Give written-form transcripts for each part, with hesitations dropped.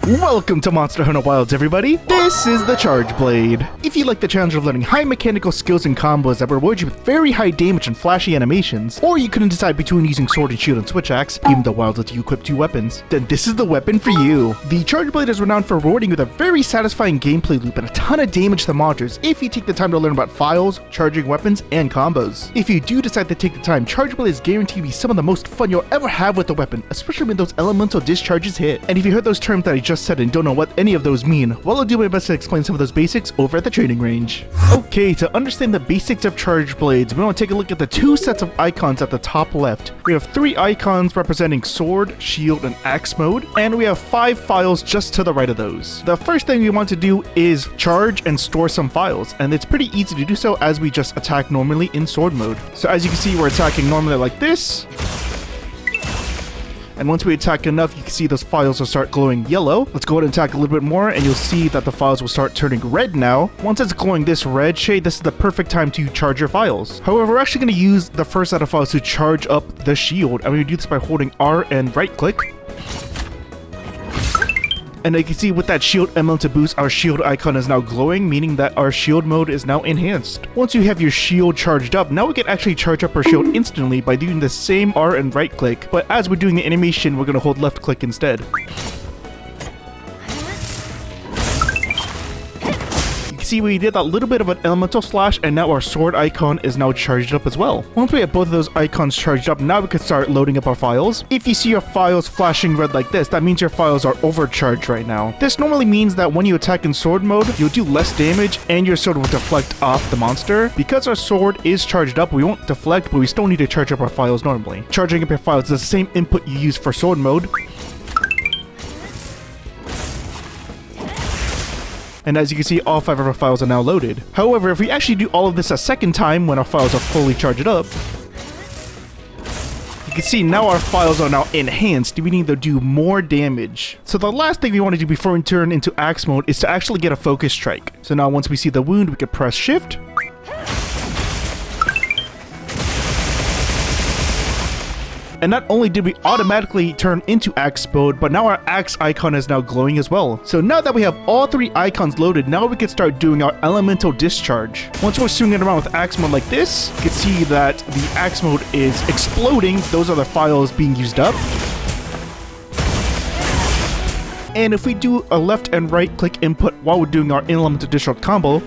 Welcome to Monster Hunter Wilds, everybody! This is the Charelblade. If you like the challenge of learning high mechanical skills and combos that reward you with very high damage and flashy animations, or you couldn't decide between using sword and shield and switch axe, even though Wilds lets you equip 2 weapons, then this is the weapon for you. The Charelblade is renowned for rewarding with a very satisfying gameplay loop and a ton of damage to monsters if you take the time to learn about files, charging weapons, and combos. If you do decide to take the time, Charelblade is guaranteed to be some of the most fun you'll ever have with the weapon, especially when those elemental discharges hit. And if you heard those terms that I just said and don't know what any of those mean, well, I'll do my best to explain some of those basics over at the training range. Okay, to understand the basics of Charelblades, we want to take a look at the 2 sets of icons at the top left. We have 3 icons representing sword, shield, and axe mode, and we have 5 files just to the right of those. The first thing we want to do is charge and store some files, and it's pretty easy to do so as we just attack normally in sword mode. So as you can see, we're attacking normally like this. And once we attack enough, you can see those files will start glowing yellow. Let's go ahead and attack a little bit more, and you'll see that the files will start turning red now. Once it's glowing this red shade, this is the perfect time to charge your files. However, we're actually going to use the first set of files to charge up the shield, and we do this by holding R and right click. And you can see with that shield elemental boost, our shield icon is now glowing, meaning that our shield mode is now enhanced. Once you have your shield charged up, now we can actually charge up our shield instantly by doing the same R and right click, but as we're doing the animation, we're going to hold left click instead. See, we did that little bit of an elemental slash, and now our sword icon is now charged up as well. Once we have both of those icons charged up, now we can start loading up our files. If you see your files flashing red like this, that means your files are overcharged right now. This normally means that when you attack in sword mode, you'll do less damage and your sword will deflect off the monster. Because our sword is charged up, we won't deflect, but we still need to charge up our files normally. Charging up your files is the same input you use for sword mode. And as you can see, all 5 of our files are now loaded. However, if we actually do all of this a second time when our files are fully charged up, you can see now our files are now enhanced, meaning they'll do more damage. So the last thing we want to do before we turn into axe mode is to actually get a focus strike. So now once we see the wound, we can press shift. And not only did we automatically turn into axe mode, but now our axe icon is now glowing as well. So now that we have all 3 icons loaded, now we can start doing our elemental discharge. Once we're swinging around with axe mode like this, you can see that the axe mode is exploding. Those are the files being used up. And if we do a left and right click input while we're doing our elemental discharge combo,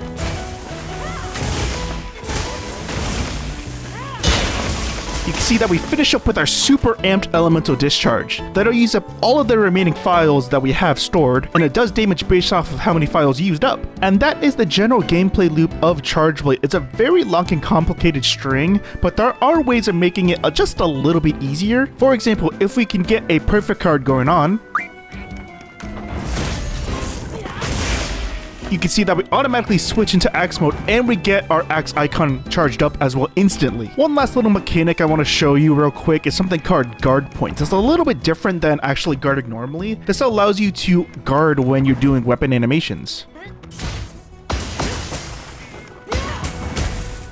you can see that we finish up with our super amped elemental discharge. That'll use up all of the remaining files that we have stored, and it does damage based off of how many files used up. And that is the general gameplay loop of Charelblade. It's a very long and complicated string, but there are ways of making it just a little bit easier. For example, if we can get a perfect card going on, you can see that we automatically switch into axe mode and we get our axe icon charged up as well instantly. One last little mechanic I want to show you real quick is something called guard points. It's a little bit different than actually guarding normally. This allows you to guard when you're doing weapon animations.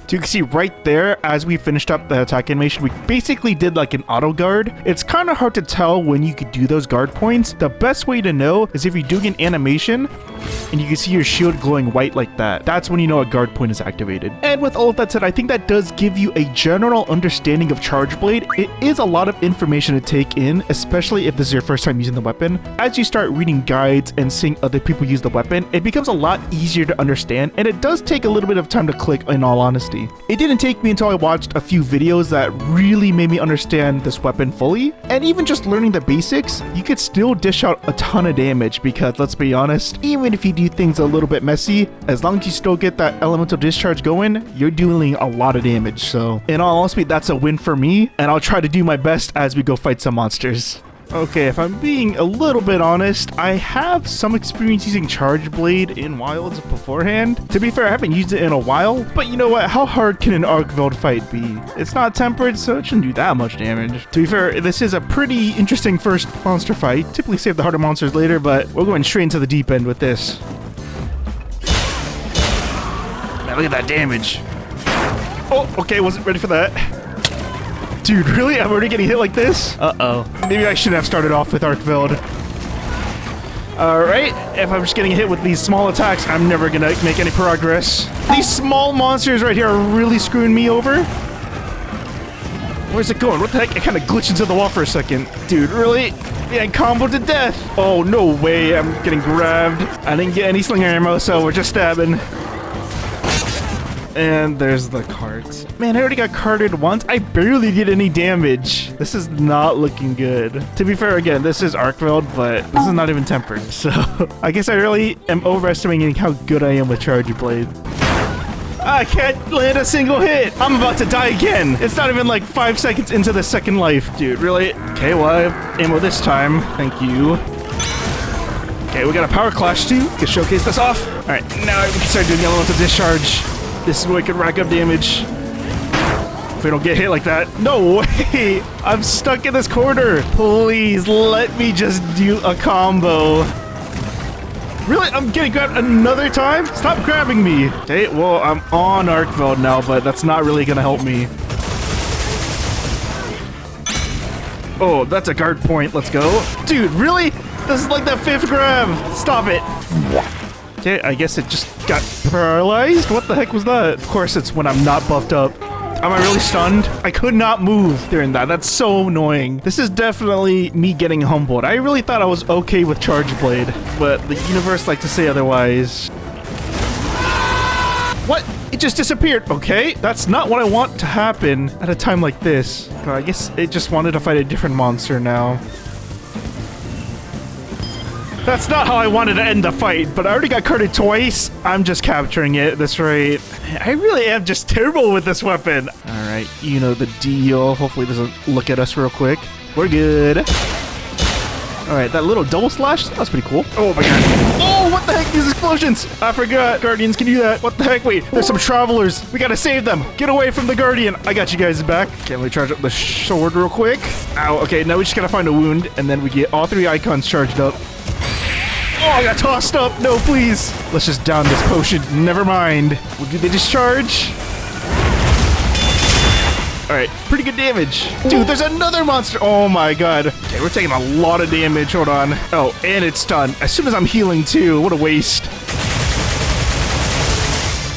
So you can see right there, as we finished up the attack animation, we basically did like an auto guard. It's kind of hard to tell when you could do those guard points. The best way to know is if you're doing an animation and you can see your shield glowing white like that. That's when you know a guard point is activated. And with all of that said, I think that does give you a general understanding of Charelblade. It is a lot of information to take in, especially if this is your first time using the weapon. As you start reading guides and seeing other people use the weapon, it becomes a lot easier to understand, and it does take a little bit of time to click, in all honesty. It didn't take me until I watched a few videos that really made me understand this weapon fully, and even just learning the basics, you could still dish out a ton of damage because, let's be honest, even if you do things a little bit messy, as long as you still get that elemental discharge going, you're dealing a lot of damage. So in all honesty, that's a win for me, and I'll try to do my best as we go fight some monsters. Okay, if I'm being a little bit honest, I have some experience using Charelblade in Wilds beforehand. To be fair, I haven't used it in a while, but you know what? How hard can an Archveld fight be? It's not tempered, so it shouldn't do that much damage. To be fair, this is a pretty interesting first monster fight. Typically save the harder monsters later, but we're going straight into the deep end with this. Man, look at that damage. Oh, okay, wasn't ready for that. Dude, really? I'm already getting hit like this? Uh-oh. Maybe I shouldn't have started off with Archveld. Alright, if I'm just getting hit with these small attacks, I'm never gonna make any progress. These small monsters right here are really screwing me over. Where's it going? What the heck? I kind of glitched into the wall for a second. Dude, really? Yeah, I comboed to death. Oh, no way. I'm getting grabbed. I didn't get any slinger ammo, so we're just stabbing. And there's the carts. Man, I already got carted once. I barely did any damage. This is not looking good. To be fair, again, this is Arcveld, but this is not even tempered. So I guess I really am overestimating how good I am with Charelblade. I can't land a single hit. I'm about to die again. It's not even like 5 seconds into the second life. Dude, really? Okay, well, I have ammo this time. Thank you. Okay, we got a power clash too. Can showcase this off. All right, now we can start doing the elemental discharge. This is where we can rack up damage. If we don't get hit like that. No way. I'm stuck in this corner. Please let me just do a combo. Really? I'm getting grabbed another time? Stop grabbing me. Okay, well, I'm on Arcveld now, but that's not really gonna help me. Oh, that's a guard point. Let's go. Dude, really? This is like the 5th grab. Stop it. Okay, I guess it just got paralyzed. What the heck was that? Of course, it's when I'm not buffed up. Am I really stunned? I could not move during that. That's so annoying. This is definitely me getting humbled. I really thought I was okay with Charelblade, but the universe likes to say otherwise. What? It just disappeared. Okay, that's not what I want to happen at a time like this. I guess it just wanted to fight a different monster now. That's not how I wanted to end the fight, but I already got carded twice. I'm just capturing it at this rate. I really am just terrible with this weapon. All right, you know the deal. Hopefully it doesn't look at us real quick. We're good. All right, that little double slash, that's pretty cool. Oh my god. Oh, what the heck, these explosions. I forgot Guardians can do that. What the heck, wait, there's some travelers. We gotta save them. Get away from the Guardian. I got you guys back. Okay, let me charge up the sword real quick. Ow, okay, now we just gotta find a wound, and then we get all 3 icons charged up. Oh, I got tossed up. No, please. Let's just down this potion. Never mind. Well, did they discharge? All right, pretty good damage. Dude, there's another monster. Oh my god. Okay, we're taking a lot of damage. Hold on. Oh, and it's done. As soon as I'm healing too. What a waste.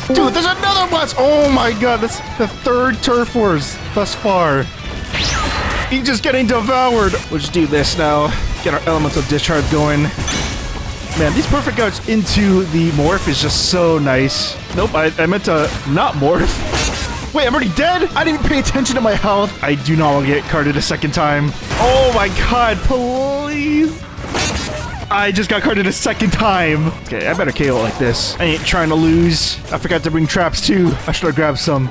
Dude, there's another monster. Oh my god, that's the 3rd turf wars thus far. He's just getting devoured. We'll just do this now. Get our elemental discharge going. Man, these perfect guards into the morph is just so nice. Nope, I meant to not morph. Wait, I'm already dead? I didn't pay attention to my health. I do not want to get carded a second time. Oh my god, please. I just got carded a second time. Okay, I better KO like this. I ain't trying to lose. I forgot to bring traps too. I should have grabbed some.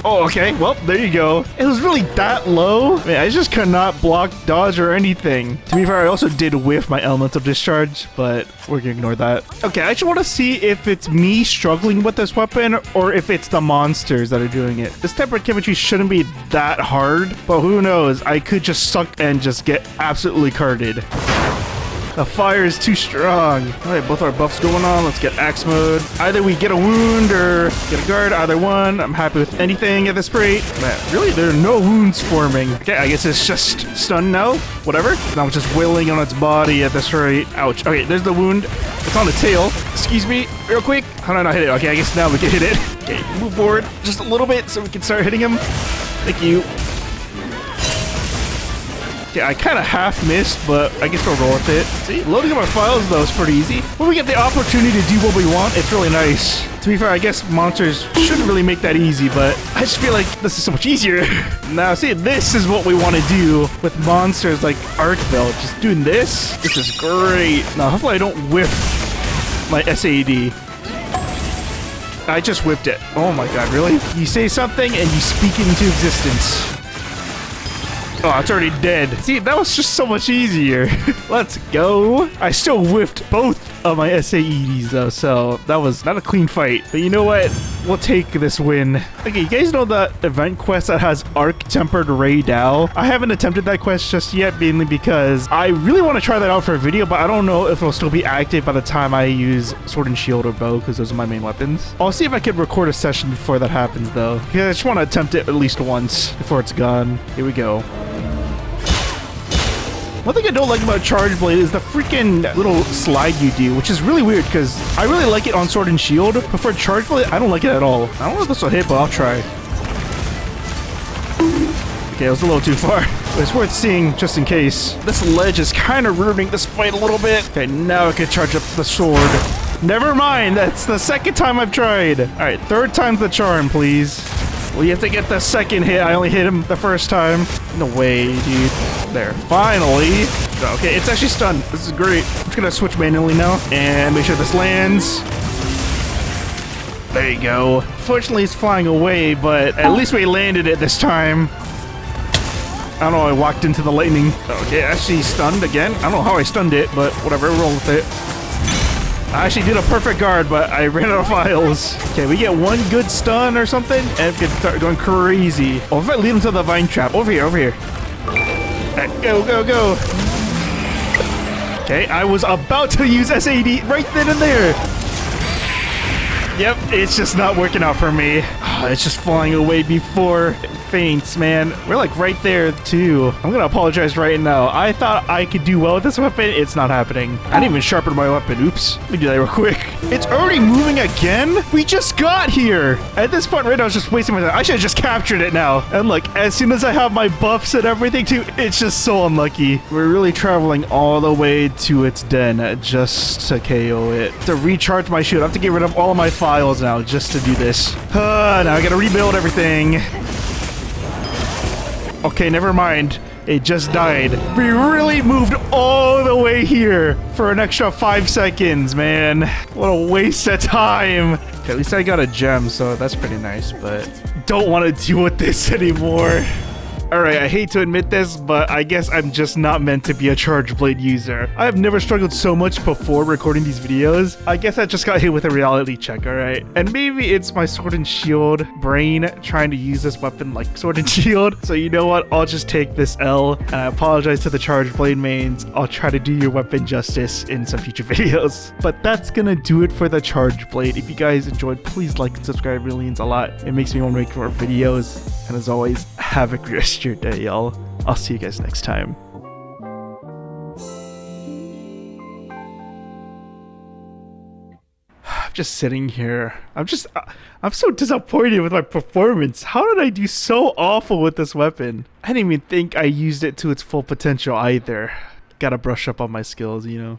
Oh, okay. Well, there you go. It was really that low. Man, I just could not block, dodge, or anything. To be fair, I also did whiff my elemental discharge, but we're gonna ignore that. Okay, I just want to see if it's me struggling with this weapon or if it's the monsters that are doing it. This tempered chemistry shouldn't be that hard, but who knows? I could just suck and just get absolutely carded. The fire is too strong. All right, both our buffs going on. Let's get axe mode. Either we get a wound or get a guard. Either one. I'm happy with anything at this rate. Man, really, there are no wounds forming. Okay, I guess it's just stunned now. Whatever. Now it's just wailing on its body at this rate. Ouch. Okay, there's the wound. It's on the tail. Excuse me, real quick. How did I not hit it? Okay, I guess now we can hit it. Okay, move forward just a little bit so we can start hitting him. Thank you. Yeah, I kind of half missed, but I guess we'll roll with it. See, loading up our files, though, is pretty easy. When we get the opportunity to do what we want, it's really nice. To be fair, I guess monsters shouldn't really make that easy, but I just feel like this is so much easier. Now, see, this is what we want to do with monsters like Arcveld. Just doing this. This is great. Now, hopefully I don't whiff my SAED. I just whipped it. Oh my god, really? You say something and you speak it into existence. Oh, it's already dead. See, that was just so much easier. Let's go. I still whiffed both of my SAEDs though, so that was not a clean fight. But you know what? We'll take this win. Okay, you guys know that event quest that has Arc Tempered Ray Dow? I haven't attempted that quest just yet, mainly because I really want to try that out for a video, but I don't know if it'll still be active by the time I use Sword and Shield or Bow, because those are my main weapons. I'll see if I can record a session before that happens though, because I just want to attempt it at least once before it's gone. Here we go. One thing I don't like about Charelblade is the freaking little slide you do, which is really weird because I really like it on Sword and Shield, but for Charelblade, I don't like it at all. I don't know if this will hit, but I'll try. Okay, it was a little too far. But it's worth seeing just in case. This ledge is kind of ruining this fight a little bit. Okay, now I can charge up the sword. Never mind, that's the second time I've tried. All right, third time's the charm, please. Well, you have to get the second hit. I only hit him the first time. No way, dude. There, finally. Okay, it's actually stunned. This is great. I'm just gonna switch manually now and make sure this lands. There you go. Fortunately, it's flying away, but at least we landed it this time. I don't know, I walked into the lightning. Okay, actually stunned again. I don't know how I stunned it, but whatever, roll with it. I actually did a perfect guard, but I ran out of files. Okay, we get one good stun or something, and we can start going crazy. Oh, if I lead him to the vine trap. Over here, over here. Right, go, go, go. Okay, I was about to use SAED right then and there. Yep, it's just not working out for me. It's just flying away before it faints, man. We're like right there too. I'm gonna apologize right now. I thought I could do well with this weapon. It's not happening. I didn't even sharpen my weapon. Oops. Let me do that real quick. It's already moving again? We just got here. At this point right now, I was just wasting my time. I should have just captured it now. And look, as soon as I have my buffs and everything too, it's just so unlucky. We're really traveling all the way to its den just to KO it. To recharge my shield, I have to get rid of all of my files now just to do this. Now I gotta rebuild everything. Okay, never mind. It just died. We really moved all the way here for an extra 5 seconds, man. What a waste of time. Okay, at least I got a gem, so that's pretty nice, but don't want to deal with this anymore. Alright, I hate to admit this, but I guess I'm just not meant to be a Charelblade user. I have never struggled so much before recording these videos. I guess I just got hit with a reality check, alright? And maybe it's my Sword and Shield brain trying to use this weapon like Sword and Shield. So you know what? I'll just take this L, and I apologize to the Charelblade mains. I'll try to do your weapon justice in some future videos. But that's gonna do it for the Charelblade. If you guys enjoyed, please like and subscribe. It really means a lot. It makes me want to make more videos. And as always, have a great rest of your day, y'all. I'll see you guys next time. I'm just sitting here. I'm so disappointed with my performance. How did I do so awful with this weapon? I didn't even think I used it to its full potential either. Gotta brush up on my skills, you know.